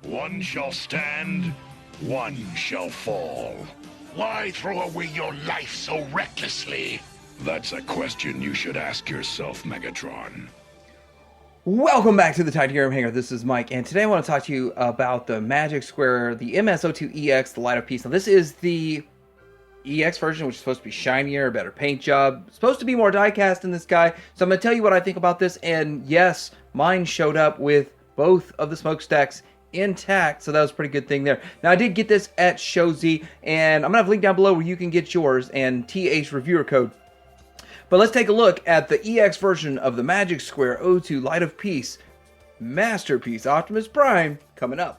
One shall stand, one shall fall. Why throw away your life so recklessly? That's a question you should ask yourself, Megatron. Welcome back to the Titanium Hangar. This is Mike, and today I want to talk to you about the Magic Square, the MS-02EX, the Light of Peace. Now, this is the EX version, which is supposed to be shinier, better paint job, supposed to be more die-cast in this guy. So I'm going to tell you what I think about this, and yes, mine showed up with both of the smokestacks intact, so that was a pretty good thing there. Now, I did get this at ShowZ, and I'm going to have a link down below where you can get yours, and TH reviewer code. But let's take a look at the EX version of the Magic Square 02 Light of Peace Masterpiece Optimus Prime coming up.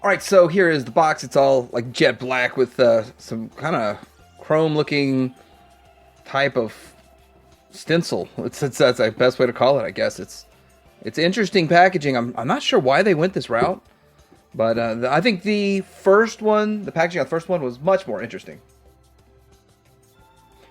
Alright, so here is the box. It's all like jet black with some kind of chrome looking type of stencil. That's the best way to call it, I guess. It's interesting packaging. I'm not sure why they went this route. But I think the first one, the packaging on the first one was much more interesting.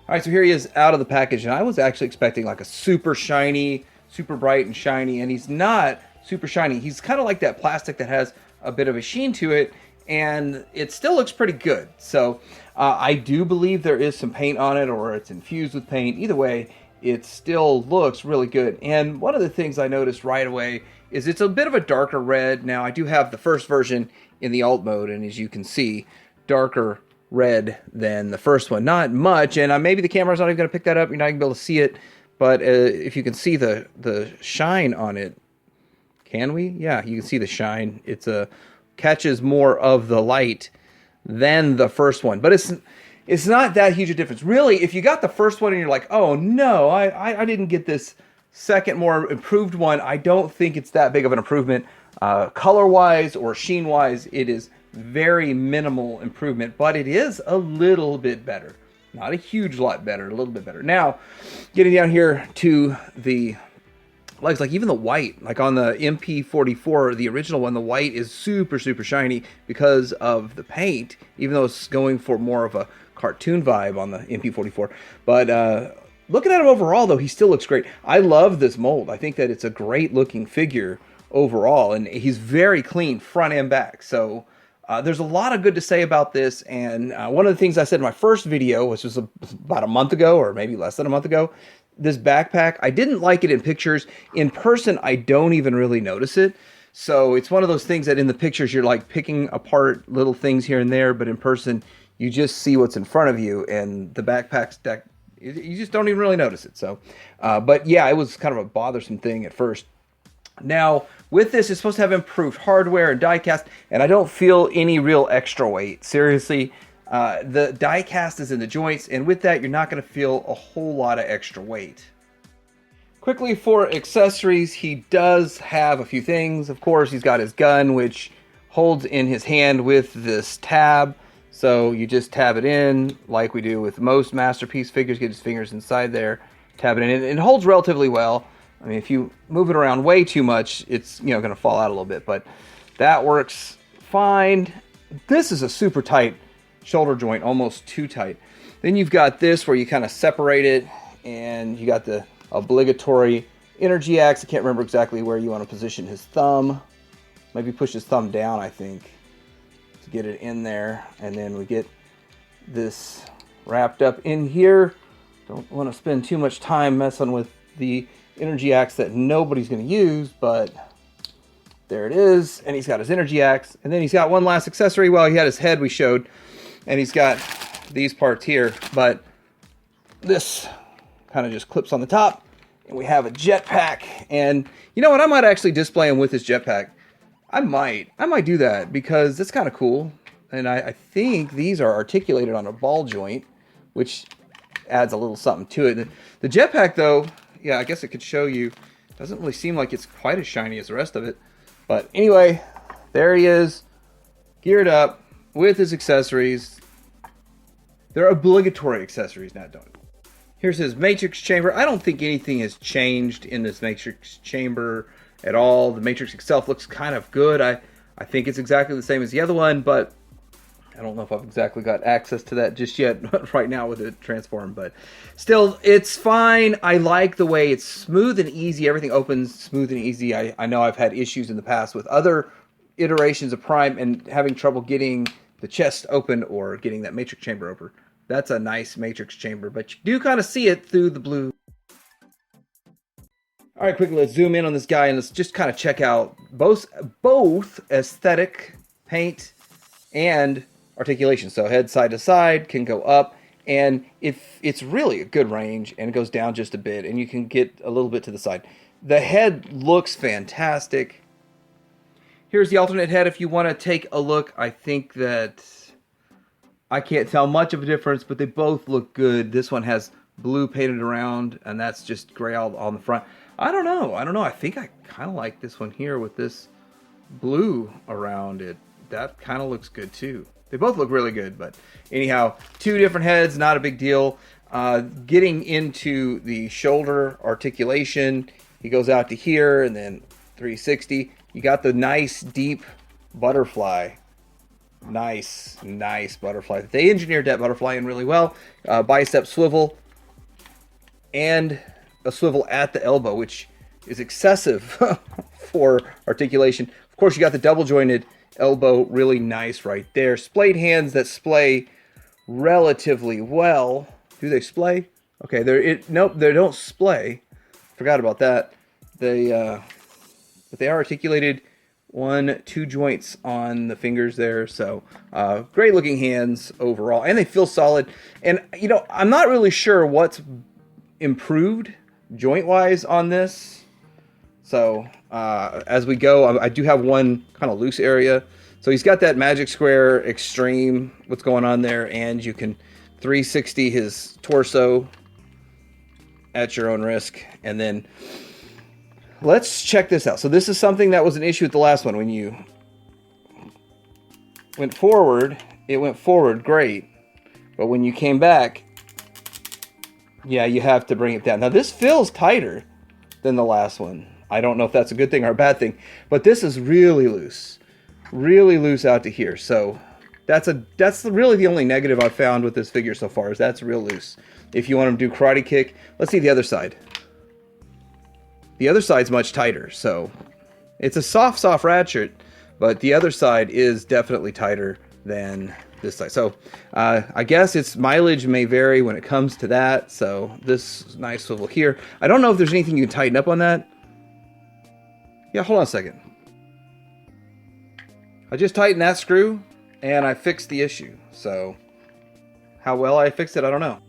Alright, so here he is out of the package. And I was actually expecting like a super shiny, super bright and shiny. And he's not super shiny. He's kind of like that plastic that has a bit of a sheen to it. And it still looks pretty good. So I do believe there is some paint on it, or it's infused with paint. Either way, it still looks really good. And one of the things I noticed right away is it's a bit of a darker red. Now, I do have the first version in the alt mode, and as you can see, darker red than the first one. Not much, and maybe the camera's not even going to pick that up. You're not going to be able to see it, but if you can see the shine on it, can we? Yeah, you can see the shine. It's catches more of the light than the first one, but it's not that huge a difference. Really, if you got the first one and you're like, oh no, I didn't get this second, more improved one, I don't think it's that big of an improvement. Color-wise or sheen-wise, it is very minimal improvement, but it is a little bit better. Not a huge lot better, a little bit better. Now, getting down here to the legs, like even the white, like on the MP44, the original one, the white is super, super shiny because of the paint, even though it's going for more of a cartoon vibe on the MP44. But looking at him overall, though, he still looks great. I love this mold. I think that it's a great looking figure overall, and he's very clean front and back. So there's a lot of good to say about this. And one of the things I said in my first video, which was about a month ago, or maybe less than a month ago, this backpack, I didn't like it in pictures. In person, I don't even really notice it. So it's one of those things that in the pictures, you're like picking apart little things here and there, but in person, you just see what's in front of you, and the backpack's deck, you just don't even really notice it. So, but yeah, it was kind of a bothersome thing at first. Now, with this, it's supposed to have improved hardware and die-cast, and I don't feel any real extra weight. Seriously, the die-cast is in the joints, and with that, you're not going to feel a whole lot of extra weight. Quickly, for accessories, he does have a few things. Of course, he's got his gun, which holds in his hand with this tab. So you just tab it in like we do with most Masterpiece figures. Get his fingers inside there, tab it in. And it holds relatively well. I mean, if you move it around way too much, it's going to fall out a little bit. But that works fine. This is a super tight shoulder joint, almost too tight. Then you've got this where you kind of separate it, and you got the obligatory energy axe. I can't remember exactly where you want to position his thumb. Maybe push his thumb down, I think, to get it in there. And then we get this wrapped up in here. Don't want to spend too much time messing with the energy axe that nobody's going to use, but there it is. And he's got his energy axe, and then he's got one last accessory. Well, he had his head we showed, and he's got these parts here, but this kind of just clips on the top, and we have a jetpack. And you know what, I might actually display him with his jetpack. I might do that because it's kind of cool. And I think these are articulated on a ball joint, which adds a little something to it. The jetpack, though, yeah, I guess it could show you, doesn't really seem like it's quite as shiny as the rest of it. But anyway, there he is, geared up with his accessories. They're obligatory accessories now, don't. Here's his matrix chamber. I don't think anything has changed in this matrix chamber at all. The matrix itself looks kind of good. I think it's exactly the same as the other one, but I don't know if I've exactly got access to that just yet right now with it transformed, but still, it's fine. I like the way it's smooth and easy. Everything opens smooth and easy. I know I've had issues in the past with other iterations of Prime and having trouble getting the chest open or getting that matrix chamber over. That's a nice matrix chamber, but you do kind of see it through the blue. All right, quickly, let's zoom in on this guy and let's just kind of check out both aesthetic, paint, and articulation. So head side to side, can go up, and if it's really a good range, and it goes down just a bit, and you can get a little bit to the side. The head looks fantastic. Here's the alternate head if you want to take a look. I think that I can't tell much of a difference, but they both look good. This one has blue painted around, and that's just gray all on the front. I don't know. I think I kind of like this one here with this blue around it. That kind of looks good too. They both look really good, but anyhow, two different heads, not a big deal. Getting into the shoulder articulation, he goes out to here and then 360. You got the nice deep butterfly. Nice butterfly. They engineered that butterfly in really well. Bicep swivel and a swivel at the elbow, which is excessive for articulation. Of course, you got the double jointed elbow, really nice right there. Splayed hands that splay relatively well. Do they splay? Okay, nope, they don't splay. Forgot about that. But they are articulated. 1-2 joints on the fingers there, so great looking hands overall, and they feel solid. And you know, I'm not really sure what's improved joint wise on this. So as we go, I do have one kind of loose area. So he's got that magic square extreme, what's going on there, and you can 360 his torso at your own risk. And then let's check this out. So this is something that was an issue with the last one. When you went forward, it went forward great. But when you came back, yeah, you have to bring it down. Now this feels tighter than the last one. I don't know if that's a good thing or a bad thing, but this is really loose out to here. So that's really the only negative I've found with this figure so far, is that's real loose. If you want him to do karate kick, let's see the other side. The other side's much tighter, so it's a soft ratchet, but the other side is definitely tighter than this side. So I guess its mileage may vary when it comes to that. So this nice swivel here. I don't know if there's anything you can tighten up on that. Yeah, hold on a second. I just tightened that screw and I fixed the issue. So how well I fixed it, I don't know.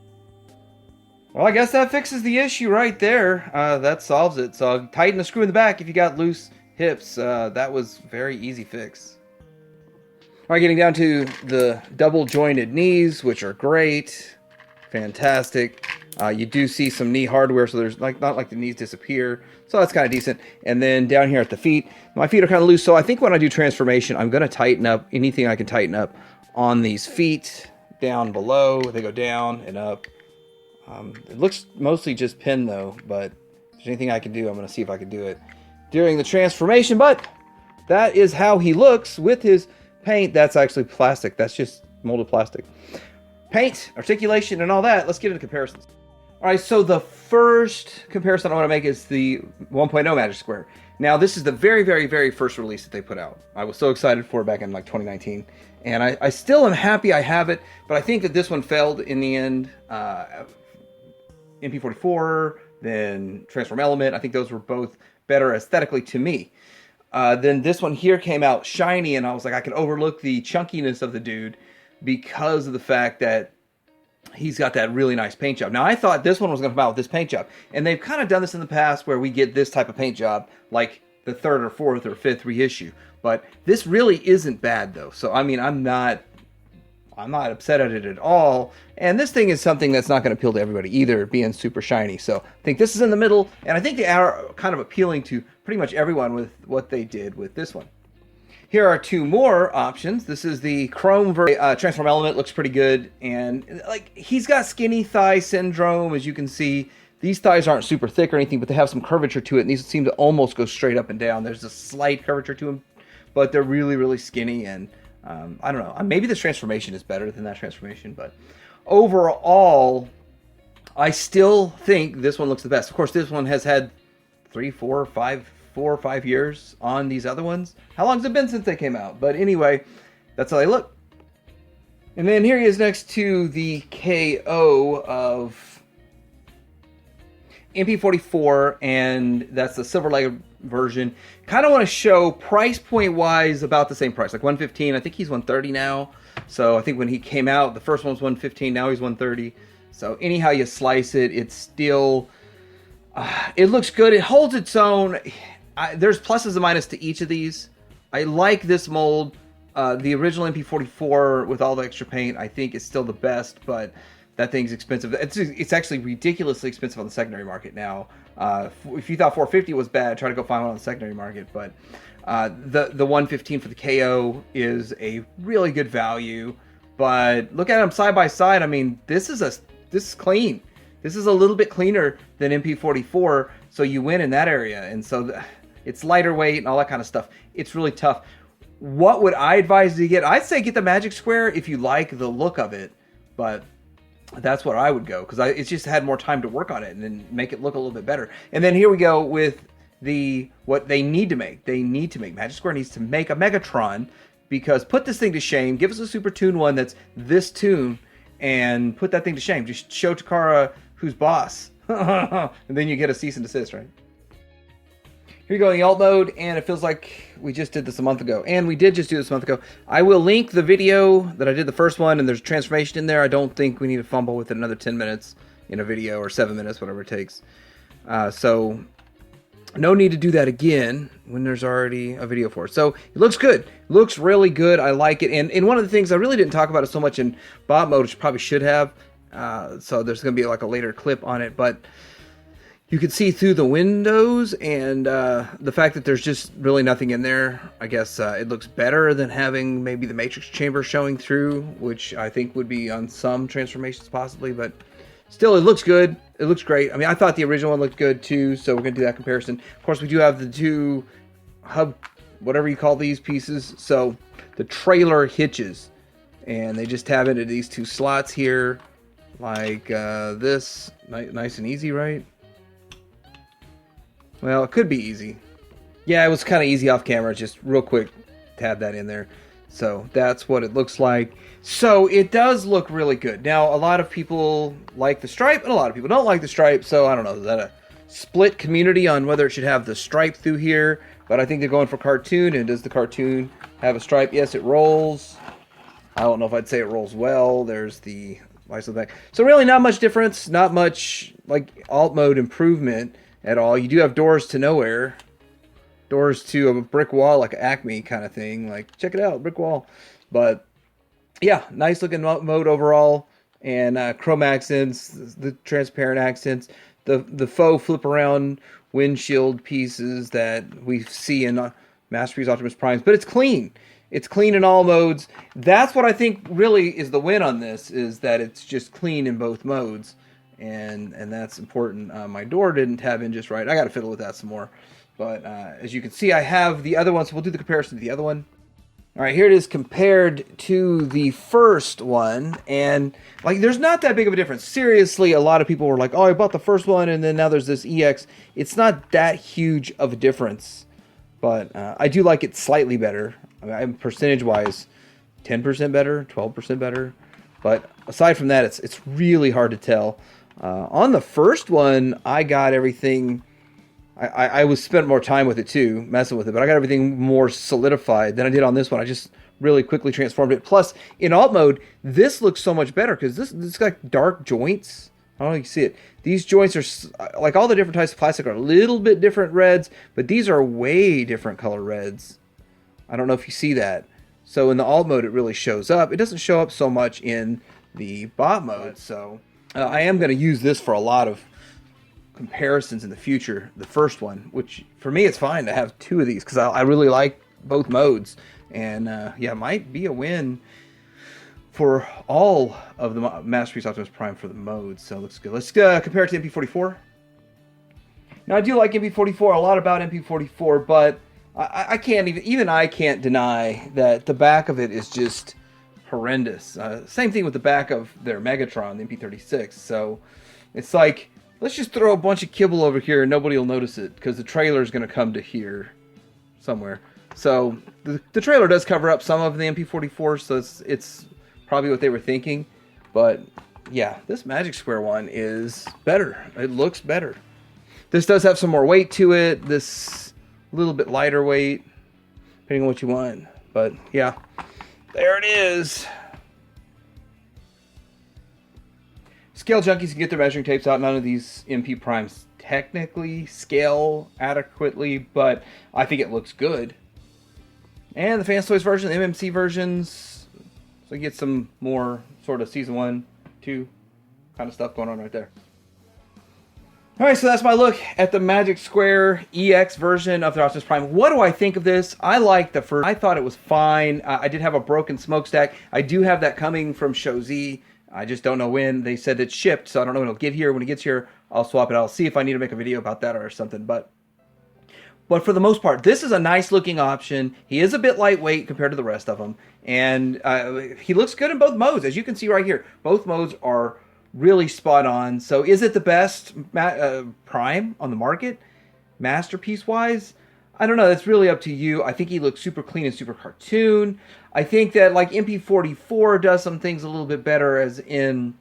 Well, I guess that fixes the issue right there. That solves it. So tighten the screw in the back if you got loose hips. That was very easy fix. All right, getting down to the double jointed knees, which are great. Fantastic. You do see some knee hardware, so there's not like the knees disappear. So that's kind of decent. And then down here at the feet, my feet are kind of loose. So I think when I do transformation, I'm going to tighten up anything I can tighten up on these feet down below. They go down and up. It looks mostly just pin though, but if there's anything I can do, I'm going to see if I can do it during the transformation. But that is how he looks with his paint. That's actually plastic. That's just molded plastic. Paint, articulation, and all that. Let's get into comparisons. All right, so the first comparison I want to make is the 1.0 Magic Square. Now, this is the very, very, very first release that they put out. I was so excited for it back in like 2019, and I still am happy I have it, but I think that this one failed in the end. MP44, then Transform Element. I think those were both better aesthetically to me. Then this one here came out shiny, and I was like, I could overlook the chunkiness of the dude because of the fact that he's got that really nice paint job. Now, I thought this one was going to come out with this paint job, and they've kind of done this in the past where we get this type of paint job like the third or fourth or fifth reissue. But this really isn't bad, though. So, I mean, I'm not upset at it at all. And this thing is something that's not going to appeal to everybody either, being super shiny. So I think this is in the middle, and I think they are kind of appealing to pretty much everyone with what they did with this one. Here are two more options. This is the chrome Transform Element. Looks pretty good, and like he's got skinny thigh syndrome, as you can see. These thighs aren't super thick or anything, but they have some curvature to it, and these seem to almost go straight up and down. There's a slight curvature to them, but they're really, really skinny, and I don't know. Maybe this transformation is better than that transformation, but overall, I still think this one looks the best. Of course, this one has had 4 or 5 years on these other ones. How long has it been since they came out? But anyway, that's how they look. And then here he is next to the KO of MP44, and that's the silver legged version. Kind of want to show price point wise about the same price, like 115. I think he's 130 now. So I think when he came out, the first one was 115. Now he's 130. So anyhow you slice it, it's still it looks good. It holds its own. There's pluses and minuses to each of these. I like this mold. The original MP44 with all the extra paint, I think, is still the best, but that thing's expensive. It's actually ridiculously expensive on the secondary market now. If you thought 450 was bad, try to go find one on the secondary market. But the 115 for the KO is a really good value. But look at them side by side. I mean, this is clean. This is a little bit cleaner than MP44, so you win in that area. And so it's lighter weight and all that kind of stuff. It's really tough. What would I advise you to get? I'd say get the Magic Square if you like the look of it, but that's where I would go, because it's just had more time to work on it and then make it look a little bit better. And then here we go with what they need to make. They need to make, Magic Square needs to make a Megatron, because put this thing to shame. Give us a Super Tune one that's this tune and put that thing to shame. Just show Takara who's boss. And then you get a cease and desist, right? Here we go in the alt mode, and it feels like we just did this a month ago. And we did just do this a month ago. I will link the video that I did the first one, and there's a transformation in there. I don't think we need to fumble with it another 10 minutes in a video, or 7 minutes, whatever it takes. So no need to do that again when there's already a video for it. So it looks good. It looks really good. I like it. And one of the things I really didn't talk about it so much in bot mode, which probably should have. So there's going to be like a later clip on it, but you can see through the windows, and the fact that there's just really nothing in there, I guess it looks better than having maybe the matrix chamber showing through, which I think would be on some transformations possibly, but still, it looks good. It looks great. I mean, I thought the original one looked good too, so we're going to do that comparison. Of course, we do have the two hub, whatever you call these pieces, so the trailer hitches, and they just have it at these two slots here, like this. Nice and easy, right? Well, it could be easy. Yeah, it was kind of easy off camera. Just real quick, tab that in there. So that's what it looks like. So it does look really good. Now, a lot of people like the stripe, and a lot of people don't like the stripe. So I don't know, is that a split community on whether it should have the stripe through here? But I think they're going for cartoon. And does the cartoon have a stripe? Yes, it rolls. I don't know if I'd say it rolls well. There's the license back. So really not much difference. Not much like alt mode improvement at all. You do have doors to nowhere, doors to a brick wall, like an Acme kind of thing, like check it out, brick wall. But yeah, nice looking mode overall, and chrome accents, the transparent accents, the faux flip around windshield pieces that we see in Masterpiece Optimus Primes. But it's clean in all modes. That's what I think really is the win on this, is that it's just clean in both modes. And that's important. My door didn't tab in just right. I got to fiddle with that some more. But as you can see, I have the other one, so we'll do the comparison to the other one. All right, here it is compared to the first one. And like, there's not that big of a difference. Seriously, a lot of people were like, oh, I bought the first one, and then now there's this EX. It's not that huge of a difference. But I do like it slightly better. I mean, percentage-wise, 10% better, 12% better. But aside from that, it's really hard to tell. On the first one, I got everything. I was spent more time with it too, messing with it, but I got everything more solidified than I did on this one. I just really quickly transformed it. Plus, in alt mode, this looks so much better because this got dark joints. I don't know if you see it. These joints are like all the different types of plastic are a little bit different reds, but these are way different color reds. I don't know if you see that. So in the alt mode, it really shows up. It doesn't show up so much in the bot mode. So I am going to use this for a lot of comparisons in the future. The first one, which for me, it's fine to have two of these because I really like both modes. And yeah, it might be a win for all of the Masterpiece Optimus Prime for the modes. So it looks good. Let's compare it to MP44. Now, I do like MP44, a lot about MP44, but I can't even I can't deny that the back of it is just horrendous. Same thing with the back of their Megatron, the MP36. So it's like, let's just throw a bunch of kibble over here and nobody will notice it because the trailer is going to come to here somewhere. So the trailer does cover up some of the MP44, so it's probably what they were thinking. But yeah, this Magic Square one is better. It looks better. This does have some more weight to it. This little bit lighter weight, depending on what you want. But yeah, there it is. Scale junkies can get their measuring tapes out. None of these MP primes technically scale adequately, but I think it looks good. And the Fans Toys version, the MMC versions, so you get some more sort of season 1, 2 kind of stuff going on right there. Alright, so that's my look at the Magic Square EX version of the Optimus Prime. What do I think of this? I like the first. I thought it was fine. I did have a broken smokestack. I do have that coming from Show Z. I just don't know when. They said it's shipped, so I don't know when it'll get here. When it gets here, I'll swap it. I'll see if I need to make a video about that or something. But for the most part, this is a nice looking option. He is a bit lightweight compared to the rest of them. And he looks good in both modes. As you can see right here, both modes are really spot on. So is it the best Prime on the market, masterpiece wise? I don't know. That's really up to you. I think he looks super clean and super cartoon. I think that like MP44 does some things a little bit better, as in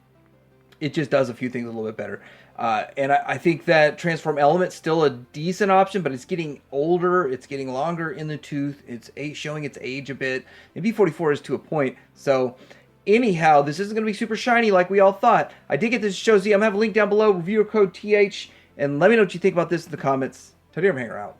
it just does a few things a little bit better. And I think that Transform Element's still a decent option, but it's getting older. It's getting longer in the tooth. It's showing its age a bit. MP44 is to a point. So anyhow, this isn't going to be super shiny like we all thought. I did get this Show Z. I'm going to have a link down below. Reviewer code TH. And let me know what you think about this in the comments. Today's Hanger out.